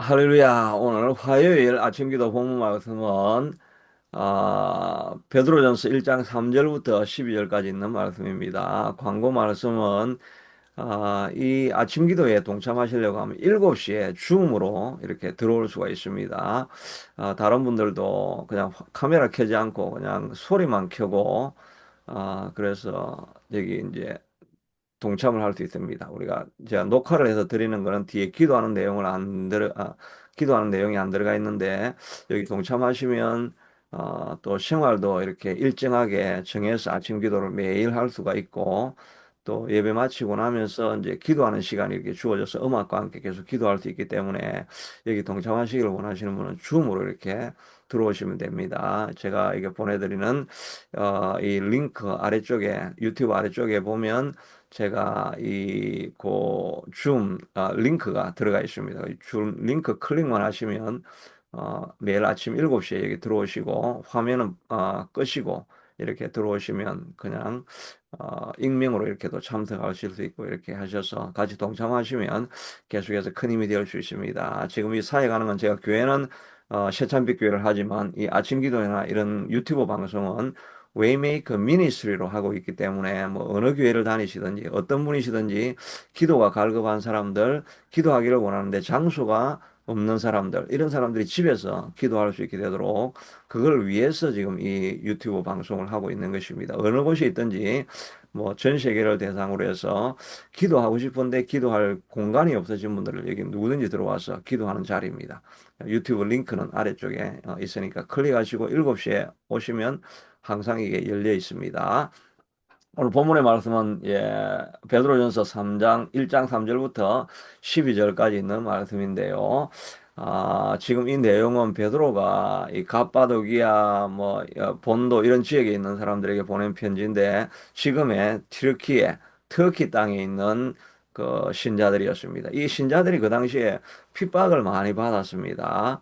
할렐루야. 오늘 화요일 아침 기도 본문 말씀은 베드로전서 1장 3절부터 12절까지 있는 말씀입니다. 광고 말씀은 이 아침 기도에 동참하시려고 하면 7시에 줌으로 이렇게 들어올 수가 있습니다. 다른 분들도 그냥 카메라 켜지 않고 그냥 소리만 켜고 그래서 여기 이제 동참을 할 수 있습니다. 우리가 제가 녹화를 해서 드리는 거는 뒤에 기도하는 내용을 기도하는 내용이 안 들어가 있는데 여기 동참하시면 또 생활도 이렇게 일정하게 정해서 아침 기도를 매일 할 수가 있고 또 예배 마치고 나면서 이제 기도하는 시간이 이렇게 주어져서 음악과 함께 계속 기도할 수 있기 때문에 여기 동참하시기를 원하시는 분은 줌으로 이렇게 들어오시면 됩니다. 제가 이게 보내드리는 이 링크 아래쪽에 유튜브 아래쪽에 보면 제가 줌 링크가 들어가 있습니다. 줌 링크 클릭만 하시면 매일 아침 7시에 여기 들어오시고 화면은 끄시고 이렇게 들어오시면 그냥 익명으로 이렇게도 참석하실 수 있고 이렇게 하셔서 같이 동참하시면 계속해서 큰 힘이 될 수 있습니다. 지금 이 사역하는 건 제가 교회는 새찬빛 교회를 하지만 이 아침 기도나 이런 유튜브 방송은 웨이메이커 미니스트리로 하고 있기 때문에 뭐 어느 교회를 다니시든지 어떤 분이시든지 기도가 갈급한 사람들, 기도하기를 원하는데 장소가 없는 사람들, 이런 사람들이 집에서 기도할 수 있게 되도록 그걸 위해서 지금 이 유튜브 방송을 하고 있는 것입니다. 어느 곳에 있든지 뭐 전 세계를 대상으로 해서 기도하고 싶은데 기도할 공간이 없어진 분들을 여기 누구든지 들어와서 기도하는 자리입니다. 유튜브 링크는 아래쪽에 있으니까 클릭하시고 7시에 오시면 항상 이게 열려 있습니다. 오늘 본문의 말씀은 베드로전서 3장 1장 3절부터 12절까지 있는 말씀인데요. 지금 이 내용은 베드로가 이 갑바도기아 뭐 본도 이런 지역에 있는 사람들에게 보낸 편지인데 지금의 터키 땅에 있는 그 신자들이었습니다. 이 신자들이 그 당시에 핍박을 많이 받았습니다.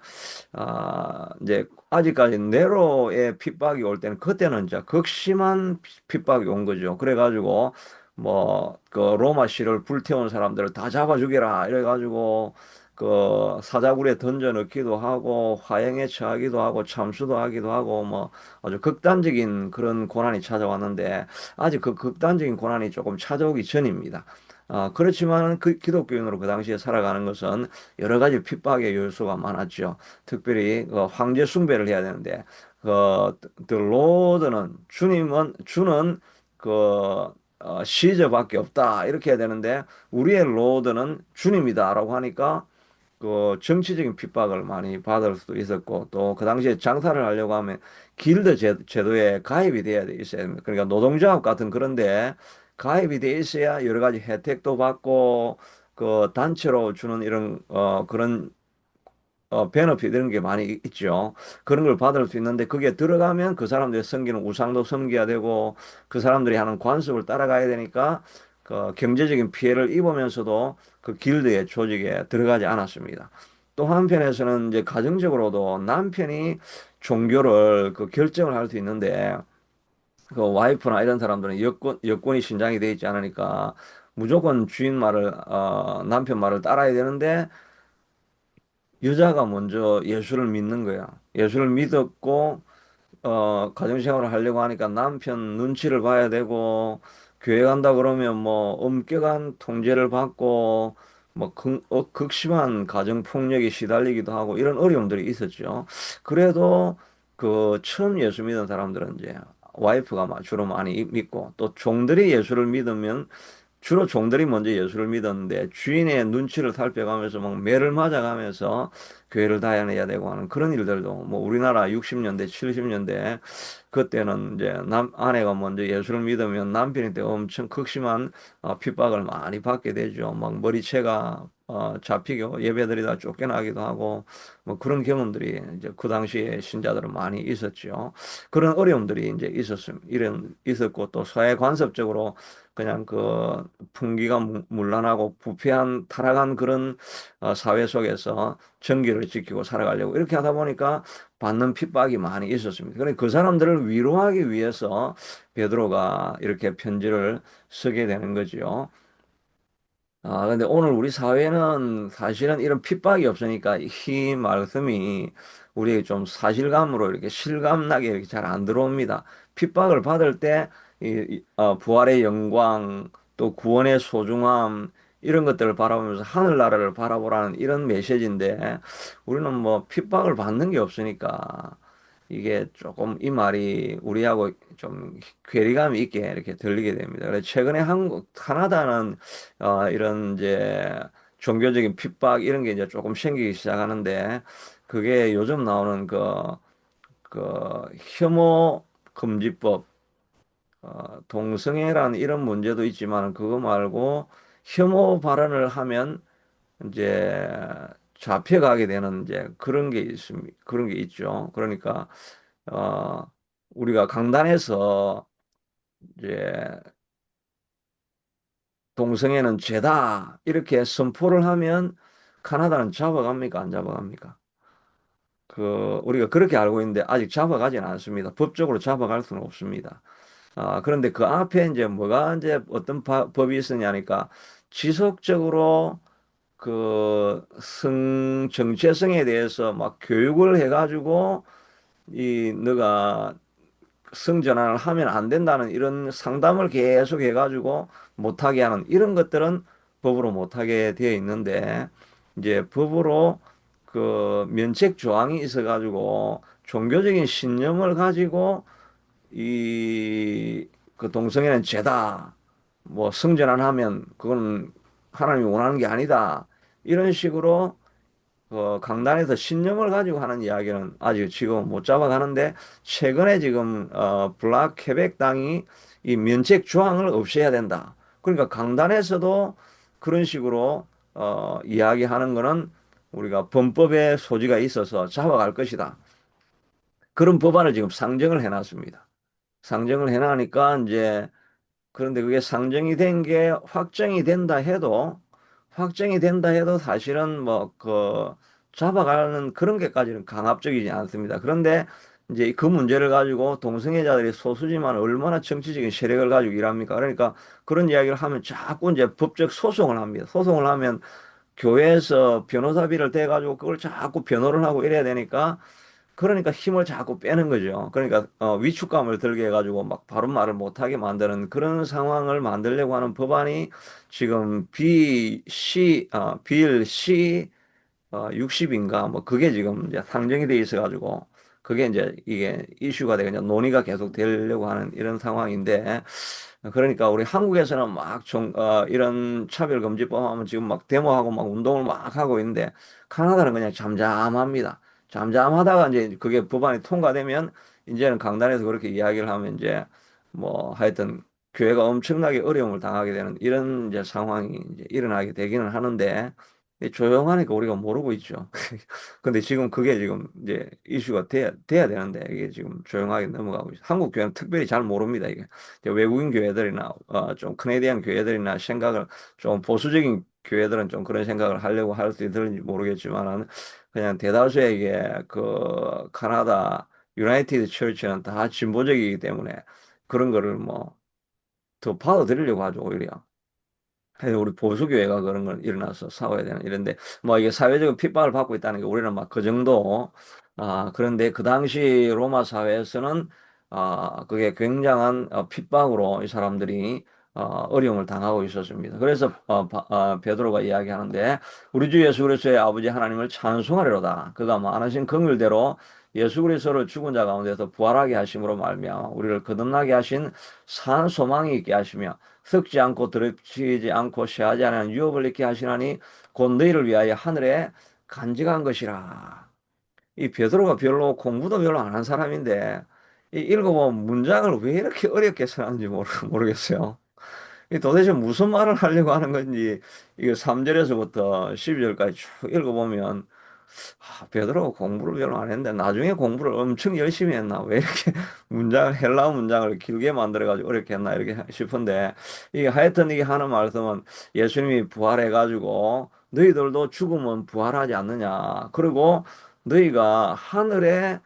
이제 아직까지 네로의 핍박이 올 때는 그때는 이제 극심한 핍박이 온 거죠. 그래가지고 뭐 그 로마시를 불태운 사람들을 다 잡아 죽여라 이래가지고 그 사자굴에 던져 넣기도 하고 화형에 처하기도 하고 참수도 하기도 하고 뭐 아주 극단적인 그런 고난이 찾아왔는데 아직 그 극단적인 고난이 조금 찾아오기 전입니다. 그렇지만 그 기독교인으로 그 당시에 살아가는 것은 여러 가지 핍박의 요소가 많았죠. 특별히 그 황제 숭배를 해야 되는데 그 The Lord는 주는 그 시저밖에 없다 이렇게 해야 되는데 우리의 로드는 주님이다라고 하니까 그 정치적인 핍박을 많이 받을 수도 있었고 또 그 당시에 장사를 하려고 하면 길드 제도에 가입이 돼야 돼 있어야 됩니다. 그러니까 노동조합 같은 그런데 가입이 돼 있어야 여러 가지 혜택도 받고 그 단체로 주는 이런 그런 베너핏 이런 게 많이 있죠. 그런 걸 받을 수 있는데 그게 들어가면 그 사람들이 섬기는 우상도 섬겨야 되고 그 사람들이 하는 관습을 따라가야 되니까 그 경제적인 피해를 입으면서도 그 길드의 조직에 들어가지 않았습니다. 또 한편에서는 이제 가정적으로도 남편이 종교를 그 결정을 할 수 있는데 그 와이프나 이런 사람들은 여권이 신장이 돼 있지 않으니까 무조건 주인 말을 남편 말을 따라야 되는데 여자가 먼저 예수를 믿는 거야. 예수를 믿었고, 가정생활을 하려고 하니까 남편 눈치를 봐야 되고, 교회 간다 그러면 뭐 엄격한 통제를 받고, 뭐 극심한 가정폭력에 시달리기도 하고, 이런 어려움들이 있었죠. 그래도 그 처음 예수 믿은 사람들은 이제 와이프가 주로 많이 믿고, 또 종들이 예수를 믿으면 주로 종들이 먼저 예수를 믿었는데 주인의 눈치를 살펴가면서 막 매를 맞아가면서 교회를 다녀야 되고 하는 그런 일들도 뭐 우리나라 60년대, 70년대 그때는 이제 아내가 먼저 예수를 믿으면 남편한테 엄청 극심한 핍박을 많이 받게 되죠. 막 머리채가 잡히고 예배드리다 쫓겨나기도 하고 뭐 그런 경험들이 이제 그 당시에 신자들은 많이 있었죠. 그런 어려움들이 이제 이런 있었고 또 사회 관습적으로 그냥 그 풍기가 문란하고 부패한 타락한 그런 사회 속에서 정기를 지키고 살아가려고 이렇게 하다 보니까 받는 핍박이 많이 있었습니다. 그런데 그 사람들을 위로하기 위해서 베드로가 이렇게 편지를 쓰게 되는 거지요. 근데 오늘 우리 사회는 사실은 이런 핍박이 없으니까 이 말씀이 우리에게 좀 사실감으로 이렇게 실감나게 이렇게 잘 안 들어옵니다. 핍박을 받을 때, 부활의 영광, 또 구원의 소중함, 이런 것들을 바라보면서 하늘나라를 바라보라는 이런 메시지인데, 우리는 뭐 핍박을 받는 게 없으니까, 이게 조금 이 말이 우리하고 좀 괴리감이 있게 이렇게 들리게 됩니다. 그래서 최근에 캐나다는 이런 이제 종교적인 핍박 이런 게 이제 조금 생기기 시작하는데 그게 요즘 나오는 혐오 금지법, 동성애라는 이런 문제도 있지만 그거 말고 혐오 발언을 하면 이제 잡혀가게 되는 이제 그런 게 있습니다. 그런 게 있죠. 그러니까 어 우리가 강단에서 이제 동성애는 죄다 이렇게 선포를 하면 카나다는 잡아갑니까? 안 잡아갑니까? 우리가 그렇게 알고 있는데 아직 잡아가지는 않습니다. 법적으로 잡아갈 수는 없습니다. 그런데 그 앞에 이제 뭐가 이제 어떤 법이 있으냐니까 지속적으로 정체성에 대해서 막 교육을 해가지고 너가 성전환을 하면 안 된다는 이런 상담을 계속 해가지고 못하게 하는 이런 것들은 법으로 못하게 되어 있는데 이제 법으로 면책 조항이 있어가지고 종교적인 신념을 가지고 동성애는 죄다. 뭐 성전환 하면 그건 하나님이 원하는 게 아니다. 이런 식으로 강단에서 신념을 가지고 하는 이야기는 아직 지금 못 잡아가는데 최근에 지금 블락 케벡당이 이 면책 조항을 없애야 된다. 그러니까 강단에서도 그런 식으로 이야기하는 거는 우리가 범법의 소지가 있어서 잡아갈 것이다. 그런 법안을 지금 상정을 해놨습니다. 상정을 해놨으니까 이제 그런데 그게 상정이 된 게 확정이 된다 해도 사실은 잡아가는 그런 게까지는 강압적이지 않습니다. 그런데 이제 그 문제를 가지고 동성애자들이 소수지만 얼마나 정치적인 세력을 가지고 일합니까? 그러니까 그런 이야기를 하면 자꾸 이제 법적 소송을 합니다. 소송을 하면 교회에서 변호사비를 대가지고 그걸 자꾸 변호를 하고 이래야 되니까 그러니까 힘을 자꾸 빼는 거죠. 그러니까 위축감을 들게 해가지고 막 바른 말을 못하게 만드는 그런 상황을 만들려고 하는 법안이 지금 빌 C 60인가 뭐 그게 지금 이제 상정이 돼 있어가지고 그게 이제 이게 이슈가 되고 이제 논의가 계속 되려고 하는 이런 상황인데 그러니까 우리 한국에서는 이런 차별금지법 하면 지금 막 데모하고 막 운동을 막 하고 있는데 카나다는 그냥 잠잠합니다. 잠잠하다가 이제 그게 법안이 통과되면 이제는 강단에서 그렇게 이야기를 하면 이제 뭐 하여튼 교회가 엄청나게 어려움을 당하게 되는 이런 이제 상황이 이제 일어나게 되기는 하는데 조용하니까 우리가 모르고 있죠. 근데 지금 그게 지금 이제 이슈가 돼야 되는데 이게 지금 조용하게 넘어가고 있어요. 한국 교회는 특별히 잘 모릅니다. 이게 이제 외국인 교회들이나 좀 크네디안 교회들이나 생각을 좀 보수적인 교회들은 좀 그런 생각을 하려고 할 수 있을지 모르겠지만은 그냥 대다수의 이게 카나다 유나이티드 처치는 다 진보적이기 때문에 그런 거를 뭐 더 받아들이려고 하죠, 오히려. 그래서 우리 보수교회가 그런 걸 일어나서 싸워야 되는 이런데 뭐 이게 사회적인 핍박을 받고 있다는 게 우리는 막 그 정도 그런데 그 당시 로마 사회에서는 그게 굉장한 핍박으로 이 사람들이 어려움을 당하고 있었습니다. 그래서 베드로가 이야기하는데 우리 주 예수 그리스도의 아버지 하나님을 찬송하리로다. 그가 많으신 긍휼대로 예수 그리스도를 죽은 자 가운데서 부활하게 하심으로 말미암아 우리를 거듭나게 하신 산 소망이 있게 하시며 썩지 않고 더럽히지 않고 쇠하지 않은 유업을 잃게 하시나니 곧 너희를 위하여 하늘에 간직한 것이라. 이 베드로가 별로 공부도 별로 안 한 사람인데 이 읽어보면 문장을 왜 이렇게 어렵게 써놨는지 모르겠어요. 이 도대체 무슨 말을 하려고 하는 건지 이거 3절에서부터 12절까지 쭉 읽어보면 베드로가 공부를 별로 안 했는데 나중에 공부를 엄청 열심히 했나? 왜 이렇게 헬라어 문장을 길게 만들어가지고 어렵게 했나? 이렇게 싶은데 이게 하여튼 이게 하는 말씀은 예수님이 부활해가지고 너희들도 죽으면 부활하지 않느냐? 그리고 너희가 하늘에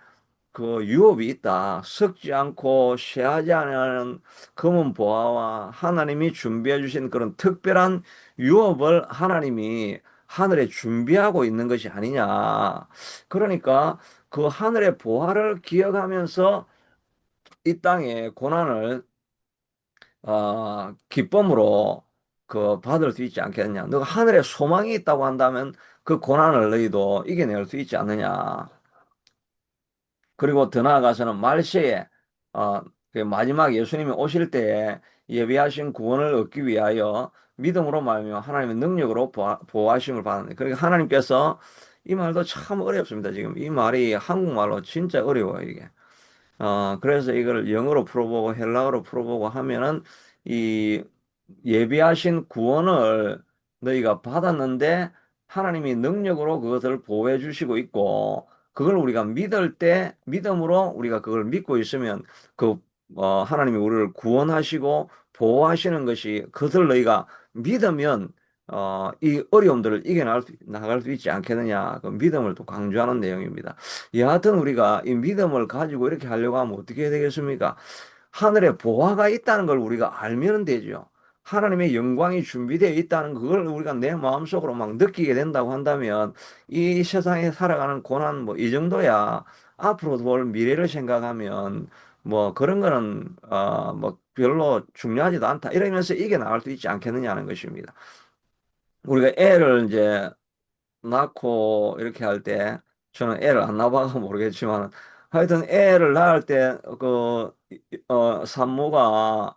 그 유업이 있다. 썩지 않고 쇠하지 않은 검은 보화와 하나님이 준비해 주신 그런 특별한 유업을 하나님이 하늘에 준비하고 있는 것이 아니냐. 그러니까 그 하늘의 보화를 기억하면서 이 땅의 고난을 기쁨으로 그 받을 수 있지 않겠느냐. 너가 하늘에 소망이 있다고 한다면 그 고난을 너희도 이겨낼 수 있지 않느냐. 그리고 더 나아가서는 말세에 어, 그 마지막 예수님이 오실 때에 예비하신 구원을 얻기 위하여 믿음으로 말하며 하나님의 능력으로 보호하심을 받는다. 그러니까 하나님께서 이 말도 참 어렵습니다. 지금 이 말이 한국말로 진짜 어려워요, 이게. 그래서 이걸 영어로 풀어보고 헬라어로 풀어보고 하면은 이 예비하신 구원을 너희가 받았는데 하나님이 능력으로 그것을 보호해 주시고 있고 그걸 우리가 믿을 때 믿음으로 우리가 그걸 믿고 있으면 그 하나님이 우리를 구원하시고 보호하시는 것이 그것을 너희가 믿으면 이 어려움들을 나갈 수 있지 않겠느냐. 그 믿음을 또 강조하는 내용입니다. 여하튼 우리가 이 믿음을 가지고 이렇게 하려고 하면 어떻게 해야 되겠습니까? 하늘에 보화가 있다는 걸 우리가 알면 되죠. 하나님의 영광이 준비되어 있다는 그걸 우리가 내 마음속으로 막 느끼게 된다고 한다면 이 세상에 살아가는 고난 뭐 이 정도야. 앞으로 볼 미래를 생각하면 뭐 그런 거는 뭐 별로 중요하지도 않다. 이러면서 이겨나갈 수 있지 않겠느냐는 것입니다. 우리가 애를 이제 낳고 이렇게 할 때 저는 애를 안 낳아봐서 모르겠지만 하여튼 애를 낳을 때 그 산모가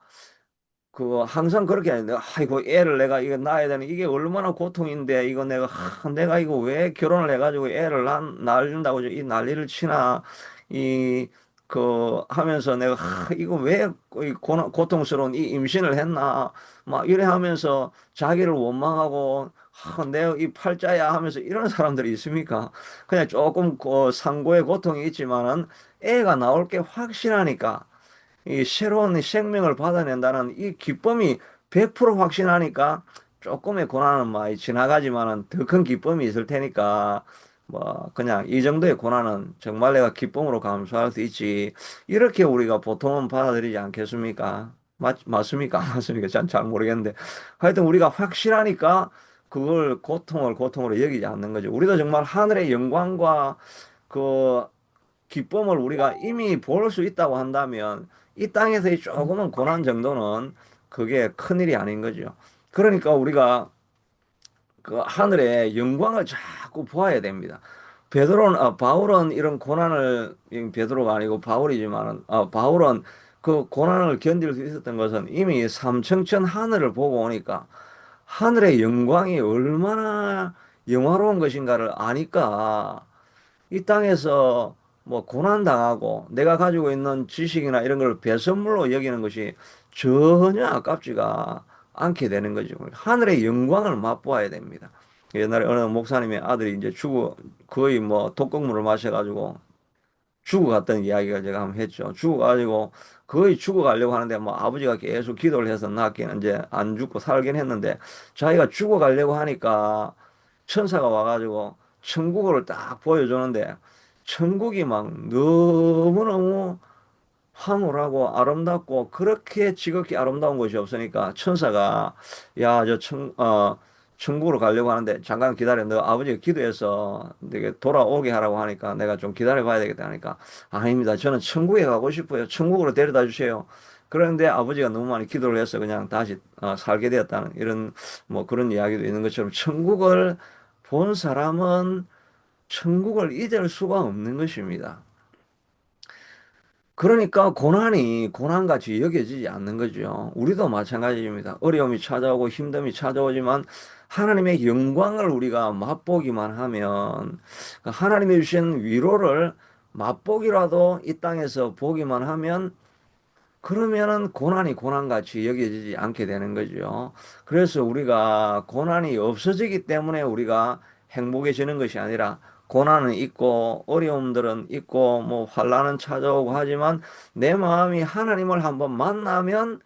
그 항상 그렇게 하는데 아이고 애를 내가 이거 낳아야 되는 이게 얼마나 고통인데 이거 내가 이거 왜 결혼을 해가지고 애를 낳는다고 이 난리를 치나 이 그 하면서 내가 이거 왜 이 고통스러운 이 임신을 했나 막 이래 하면서 자기를 원망하고 내가 이 팔자야 하면서 이런 사람들이 있습니까? 그냥 조금 그 상고의 고통이 있지만은 애가 나올 게 확실하니까 이 새로운 생명을 받아낸다는 이 기쁨이 100% 확신하니까 조금의 고난은 많이 지나가지만은 더 큰 기쁨이 있을 테니까 뭐 그냥 이 정도의 고난은 정말 내가 기쁨으로 감수할 수 있지. 이렇게 우리가 보통은 받아들이지 않겠습니까? 맞습니까? 안 맞습니까? 잘 모르겠는데 하여튼 우리가 확실하니까 그걸 고통으로 여기지 않는 거죠. 우리도 정말 하늘의 영광과 그 기쁨을 우리가 이미 볼 수 있다고 한다면 이 땅에서의 조금은 고난 정도는 그게 큰일이 아닌 거죠. 그러니까 우리가 그 하늘의 영광을 자꾸 보아야 됩니다. 바울은 이런 고난을, 베드로가 아니고 바울이지만은, 바울은 그 고난을 견딜 수 있었던 것은 이미 삼청천 하늘을 보고 오니까 하늘의 영광이 얼마나 영화로운 것인가를 아니까 이 땅에서 뭐 고난당하고 내가 가지고 있는 지식이나 이런 걸 배선물로 여기는 것이 전혀 아깝지가 않게 되는 거죠. 하늘의 영광을 맛보아야 됩니다. 옛날에 어느 목사님의 아들이 이제 거의 뭐 독극물을 마셔가지고 죽어갔다는 이야기가 제가 한번 했죠. 죽어가지고 거의 죽어가려고 하는데 뭐 아버지가 계속 기도를 해서 낫긴 이제 안 죽고 살긴 했는데 자기가 죽어가려고 하니까 천사가 와가지고 천국을 딱 보여주는데 천국이 막 너무너무 황홀하고 아름답고 그렇게 지극히 아름다운 곳이 없으니까 천사가 야, 천국으로 가려고 하는데 잠깐 기다려. 너 아버지가 기도해서 되게 돌아오게 하라고 하니까 내가 좀 기다려 봐야 되겠다 하니까 아닙니다. 저는 천국에 가고 싶어요. 천국으로 데려다 주세요. 그런데 아버지가 너무 많이 기도를 해서 그냥 다시 살게 되었다는 이런 뭐 그런 이야기도 있는 것처럼 천국을 본 사람은 천국을 잊을 수가 없는 것입니다. 그러니까 고난이 고난같이 여겨지지 않는 거죠. 우리도 마찬가지입니다. 어려움이 찾아오고 힘듦이 찾아오지만 하나님의 영광을 우리가 맛보기만 하면 하나님이 주신 위로를 맛보기라도 이 땅에서 보기만 하면 그러면은 고난이 고난같이 여겨지지 않게 되는 거죠. 그래서 우리가 고난이 없어지기 때문에 우리가 행복해지는 것이 아니라 고난은 있고 어려움들은 있고 뭐 환난은 찾아오고 하지만 내 마음이 하나님을 한번 만나면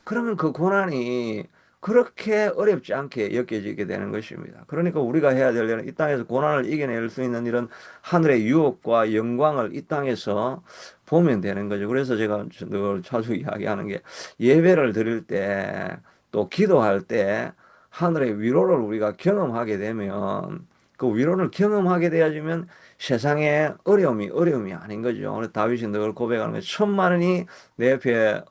그러면 그 고난이 그렇게 어렵지 않게 여겨지게 되는 것입니다. 그러니까 우리가 해야 될 일은 이 땅에서 고난을 이겨낼 수 있는 이런 하늘의 유업과 영광을 이 땅에서 보면 되는 거죠. 그래서 제가 늘 자주 이야기하는 게 예배를 드릴 때 또 기도할 때 하늘의 위로를 우리가 경험하게 되면 그 위로를 경험하게 되어지면 세상의 어려움이 아닌 거죠. 그래서 다윗이 늘 고백하는 게 천만원이 내 옆에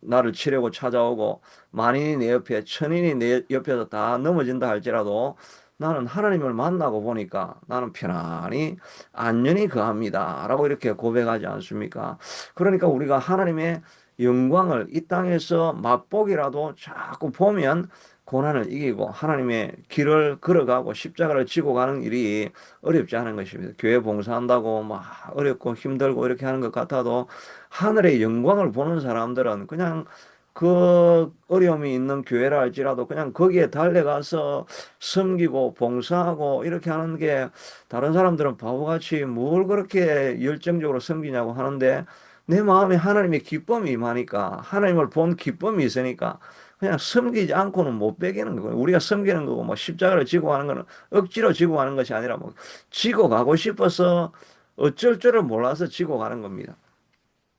나를 치려고 찾아오고 만인이 내 옆에 천인이 내 옆에서 다 넘어진다 할지라도 나는 하나님을 만나고 보니까 나는 편안히 안전히 거합니다. 라고 이렇게 고백하지 않습니까? 그러니까 우리가 하나님의 영광을 이 땅에서 맛보기라도 자꾸 보면 고난을 이기고 하나님의 길을 걸어가고 십자가를 지고 가는 일이 어렵지 않은 것입니다. 교회 봉사한다고 막 어렵고 힘들고 이렇게 하는 것 같아도 하늘의 영광을 보는 사람들은 그냥 그 어려움이 있는 교회라 할지라도 그냥 거기에 달려가서 섬기고 봉사하고 이렇게 하는 게 다른 사람들은 바보같이 뭘 그렇게 열정적으로 섬기냐고 하는데 내 마음에 하나님의 기쁨이 임하니까 하나님을 본 기쁨이 있으니까 그냥 섬기지 않고는 못 베기는 거예요. 우리가 섬기는 거고 뭐 십자가를 지고 하는 거는 억지로 지고 가는 것이 아니라 뭐 지고 가고 싶어서 어쩔 줄을 몰라서 지고 가는 겁니다.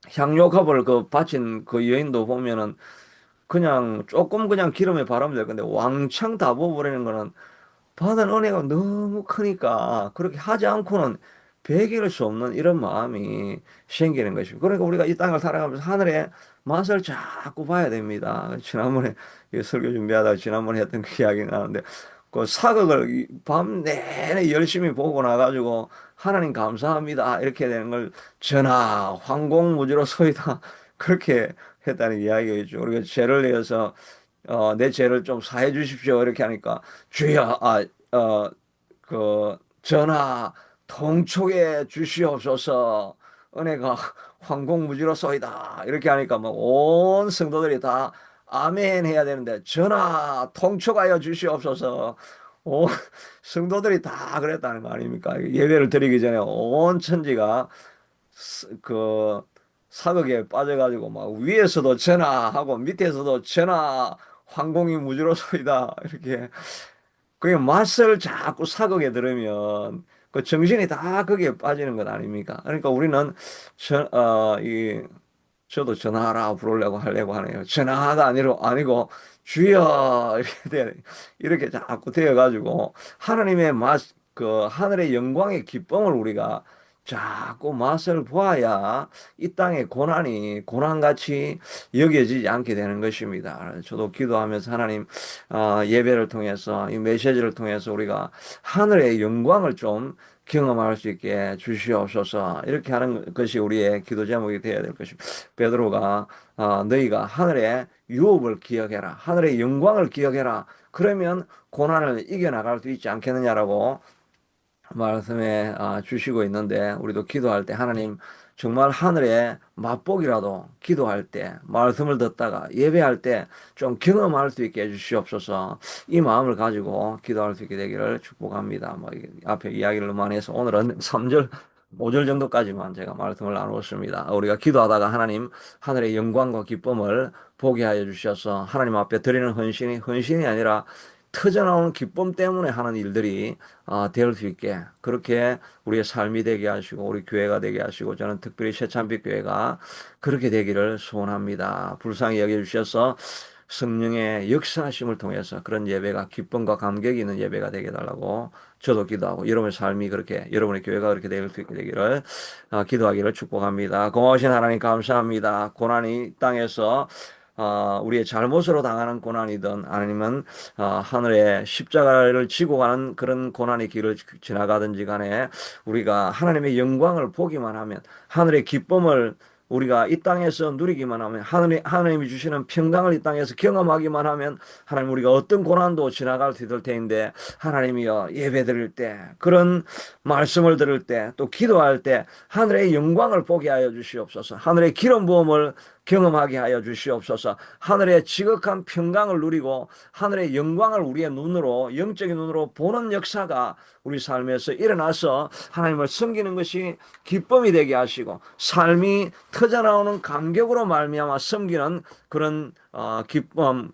향료값을 그 바친 그 여인도 보면은 그냥 조금 그냥 기름에 바르면 될 건데 왕창 다 부어버리는 거는 받은 은혜가 너무 크니까 그렇게 하지 않고는 베길 수 없는 이런 마음이 생기는 것이고 그러니까 우리가 이 땅을 살아가면서 하늘의 맛을 자꾸 봐야 됩니다. 지난번에 이 설교 준비하다가 지난번에 했던 그 이야기 나는데 그 사극을 밤 내내 열심히 보고 나가지고 하나님 감사합니다 이렇게 되는 걸 전하 황공무지로 소이다 그렇게 했다는 이야기가 있죠. 우리가 죄를 내어서 내 죄를 좀 사해 주십시오. 이렇게 하니까 주여, 전하, 통촉해 주시옵소서. 은혜가 황공무지로소이다. 이렇게 하니까 막 온 성도들이 다 아멘 해야 되는데, 전하, 통촉하여 주시옵소서. 온 성도들이 다 그랬다는 거 아닙니까? 예배를 드리기 전에 온 천지가 그 사극에 빠져가지고 막 위에서도 전하하고 밑에서도 전하 황공이 무지로소이다 이렇게 그게 맛을 자꾸 사극에 들으면 그 정신이 다 거기에 빠지는 것 아닙니까? 그러니까 우리는 저도 전하라 부르려고 하려고 하네요. 전하가 아니고 주여 이렇게 자꾸 되어가지고 하나님의 그 하늘의 영광의 기쁨을 우리가 자꾸 맛을 보아야 이 땅의 고난이 고난같이 여겨지지 않게 되는 것입니다. 저도 기도하면서 하나님 예배를 통해서 이 메시지를 통해서 우리가 하늘의 영광을 좀 경험할 수 있게 주시옵소서. 이렇게 하는 것이 우리의 기도 제목이 되어야 될 것입니다. 베드로가 너희가 하늘의 유업을 기억해라. 하늘의 영광을 기억해라. 그러면 고난을 이겨나갈 수 있지 않겠느냐라고 말씀해 주시고 있는데 우리도 기도할 때 하나님 정말 하늘의 맛보기라도 기도할 때 말씀을 듣다가 예배할 때 좀 경험할 수 있게 해주시옵소서. 이 마음을 가지고 기도할 수 있게 되기를 축복합니다. 뭐 앞에 이야기를 너무 많이 해서 오늘은 3절 5절 정도까지만 제가 말씀을 나누었습니다. 우리가 기도하다가 하나님 하늘의 영광과 기쁨을 보게 하여 주셔서 하나님 앞에 드리는 헌신이 아니라 터져나오는 기쁨 때문에 하는 일들이 될 수 있게 그렇게 우리의 삶이 되게 하시고 우리 교회가 되게 하시고 저는 특별히 새참빛 교회가 그렇게 되기를 소원합니다. 불쌍히 여겨주셔서 성령의 역사하심을 통해서 그런 예배가 기쁨과 감격이 있는 예배가 되게 해달라고 저도 기도하고 여러분의 삶이 그렇게 여러분의 교회가 그렇게 될 수 있게 되기를 기도하기를 축복합니다. 고마우신 하나님 감사합니다. 고난이 땅에서 우리의 잘못으로 당하는 고난이든 아니면 하늘의 십자가를 지고 가는 그런 고난의 길을 지나가든지 간에 우리가 하나님의 영광을 보기만 하면 하늘의 기쁨을 우리가 이 땅에서 누리기만 하면 하나님이 주시는 평강을 이 땅에서 경험하기만 하면 하나님 우리가 어떤 고난도 지나갈 수 있을 텐데 하나님이여 예배 드릴 때 그런 말씀을 들을 때 또 기도할 때 하늘의 영광을 보게 하여 주시옵소서. 하늘의 기름 부음을 경험하게 하여 주시옵소서. 하늘의 지극한 평강을 누리고 하늘의 영광을 우리의 눈으로, 영적인 눈으로 보는 역사가 우리 삶에서 일어나서 하나님을 섬기는 것이 기쁨이 되게 하시고 삶이 터져나오는 감격으로 말미암아 섬기는 그런 기쁨,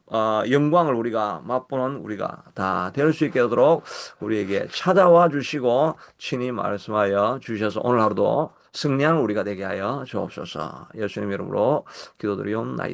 영광을 우리가 맛보는 우리가 다 될 수 있게 되도록 우리에게 찾아와 주시고 친히 말씀하여 주셔서 오늘 하루도 승리하는 우리가 되게 하여 주옵소서. 예수님 이름으로 기도드리옵나이다.